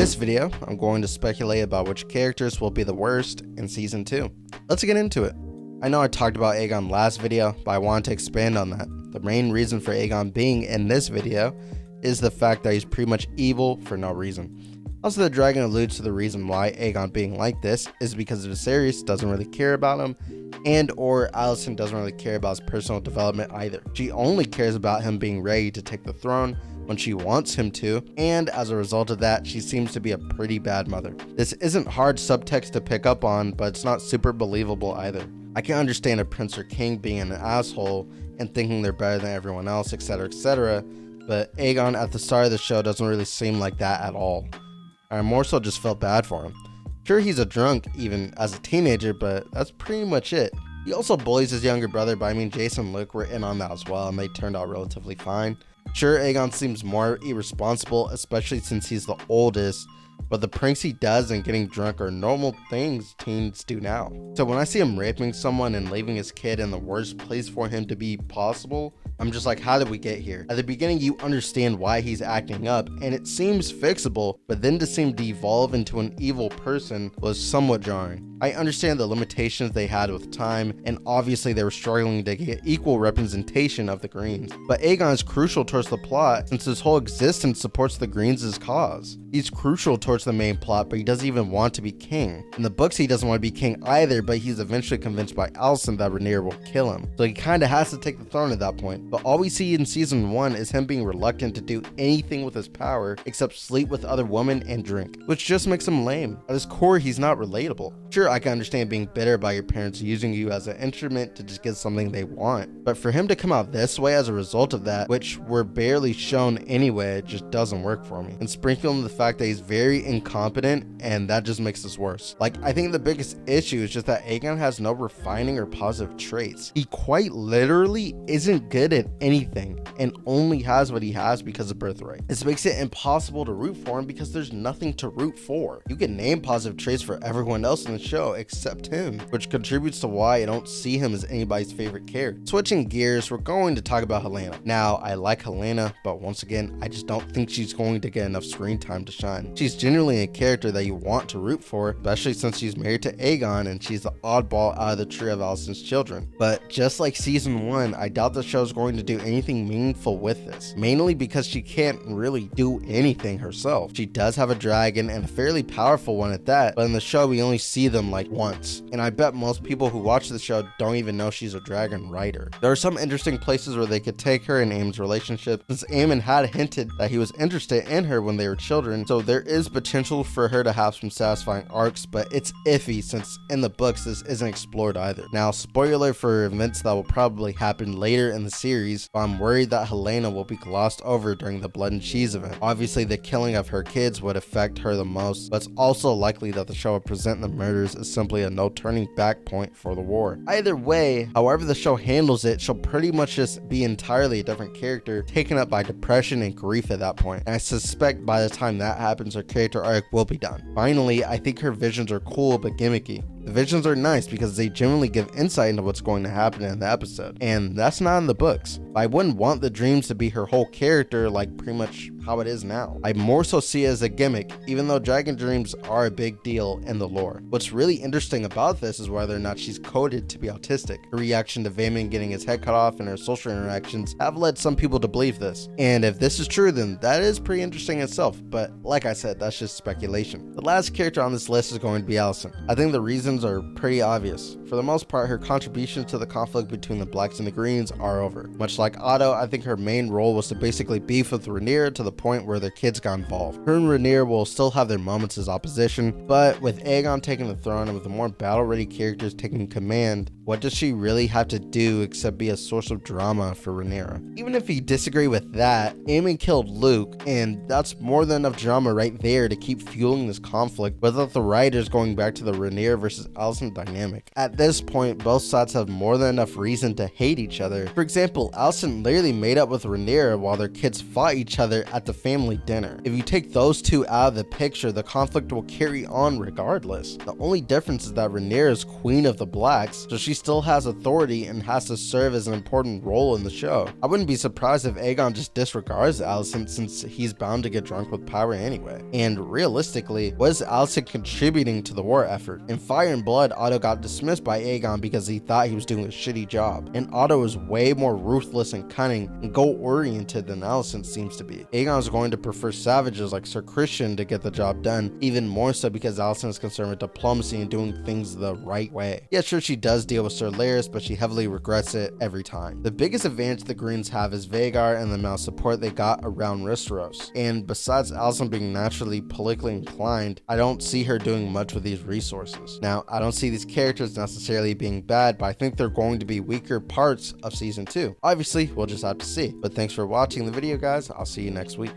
this video, I'm going to speculate about which characters will be the worst in Season 2. Let's get into it. I know I talked about Aegon last video, but I wanted to expand on that. The main reason for Aegon being in this video is the fact that he's pretty much evil for no reason. House of the Dragon alludes to the reason why Aegon being like this is because Viserys doesn't really care about him, and or Alicent doesn't really care about his personal development either. She only cares about him being ready to take the throne when she wants him to, and as a result of that, she seems to be a pretty bad mother. This isn't hard subtext to pick up on, but it's not super believable either. I can understand a prince or king being an asshole and thinking they're better than everyone else, etc, but Aegon at the start of the show doesn't really seem like that at all. I more so just felt bad for him. Sure, he's a drunk even as a teenager, but that's pretty much it. He also bullies his younger brother, but I mean Jason and Luke were in on that as well, and they turned out relatively fine. Sure, Aegon seems more irresponsible, especially since he's the oldest, but the pranks he does and getting drunk are normal things teens do now. So when I see him raping someone and leaving his kid in the worst place for him to be possible, I'm just like, how did we get here? At the beginning, you understand why he's acting up, and it seems fixable, but then to see him devolve into an evil person was somewhat jarring. I understand the limitations they had with time, and obviously they were struggling to get equal representation of the Greens. But Aegon is crucial towards the plot, since his whole existence supports the Greens' cause. He's crucial towards the main plot, but he doesn't even want to be king. In the books, he doesn't want to be king either, but he's eventually convinced by Alicent that Rhaenyra will kill him. So he kinda has to take the throne at that point. But all we see in Season 1 is him being reluctant to do anything with his power except sleep with other women and drink, which just makes him lame. At his core, he's not relatable. Sure, I can understand being bitter about your parents using you as an instrument to just get something they want, but for him to come out this way as a result of that, which we're barely shown anyway, it just doesn't work for me. And sprinkle in the fact that he's very incompetent, and that just makes this worse. Like, I think the biggest issue is just that Aegon has no refining or positive traits. He quite literally isn't good at anything and only has what he has because of birthright. This makes it impossible to root for him because there's nothing to root for. You can name positive traits for everyone else in the show except him, which contributes to why I don't see him as anybody's favorite character. Switching gears, we're going to talk about Helena. Now, I like Helena, but once again, I just don't think she's going to get enough screen time to shine. She's genuinely a character that you want to root for, especially since she's married to Aegon and she's the oddball out of the trio of Alicent's children. But just like Season 1, I doubt the show's going to do anything meaningful with this, mainly because she can't really do anything herself. She does have a dragon, and a fairly powerful one at that, but in the show we only see them like once, and I bet most people who watch the show don't even know she's a dragon rider. There are some interesting places where they could take her in Aemon's relationship, since Aemon had hinted that he was interested in her when they were children, so there is potential for her to have some satisfying arcs, but it's iffy since in the books this isn't explored either. Now, spoiler for events that will probably happen later in the series, but I'm worried that Helena will be glossed over during the Blood and Cheese event. Obviously, the killing of her kids would affect her the most, but it's also likely that the show will present the murders as simply a no turning back point for the war. Either way, however the show handles it, she'll pretty much just be entirely a different character, taken up by depression and grief at that point. And I suspect by the time that happens, her character arc will be done. Finally, I think her visions are cool but gimmicky. The visions are nice because they genuinely give insight into what's going to happen in the episode, and that's not in the books. I wouldn't want the dreams to be her whole character like pretty much how it is now. I more so see it as a gimmick, even though dragon dreams are a big deal in the lore. What's really interesting about this is whether or not she's coded to be autistic. Her reaction to Vaemon getting his head cut off and her social interactions have led some people to believe this. And if this is true, then that is pretty interesting itself, but like I said, that's just speculation. The last character on this list is going to be Alicent. I think the reasons are pretty obvious. For the most part, her contributions to the conflict between the Blacks and the Greens are over. Much like Otto, I think her main role was to basically beef with Rhaenyra to the point where their kids got involved. Her and Rhaenyra will still have their moments as opposition, but with Aegon taking the throne and with the more battle-ready characters taking command, what does she really have to do except be a source of drama for Rhaenyra? Even if you disagree with that, Aemon killed Luke, and that's more than enough drama right there to keep fueling this conflict without the writers going back to the Rhaenyra versus versus Alicent dynamic. At this point, both sides have more than enough reason to hate each other. For example, Alicent literally made up with Rhaenyra while their kids fought each other at the family dinner. If you take those two out of the picture, the conflict will carry on regardless. The only difference is that Rhaenyra is Queen of the Blacks, so she still has authority and has to serve as an important role in the show. I wouldn't be surprised if Aegon just disregards Alicent since he's bound to get drunk with power anyway. And realistically, what is Alicent contributing to the war effort? In Fire and Blood, Otto got dismissed by Aegon because he thought he was doing a shitty job, and Otto is way more ruthless and cunning and goal-oriented than Alicent seems to be. Aegon is going to prefer savages like Sir Christian to get the job done, even more so because Alicent is concerned with diplomacy and doing things the right way. Yeah, sure, she does deal with Sir Larys, but she heavily regrets it every time. The biggest advantage the Greens have is Vhagar and the amount of support they got around Westeros, and besides Alicent being naturally politically inclined, I don't see her doing much with these resources. Now, I don't see these characters necessarily being bad, but I think they're going to be weaker parts of season 2. Obviously, we'll just have to see. But thanks for watching the video, guys. I'll see you next week.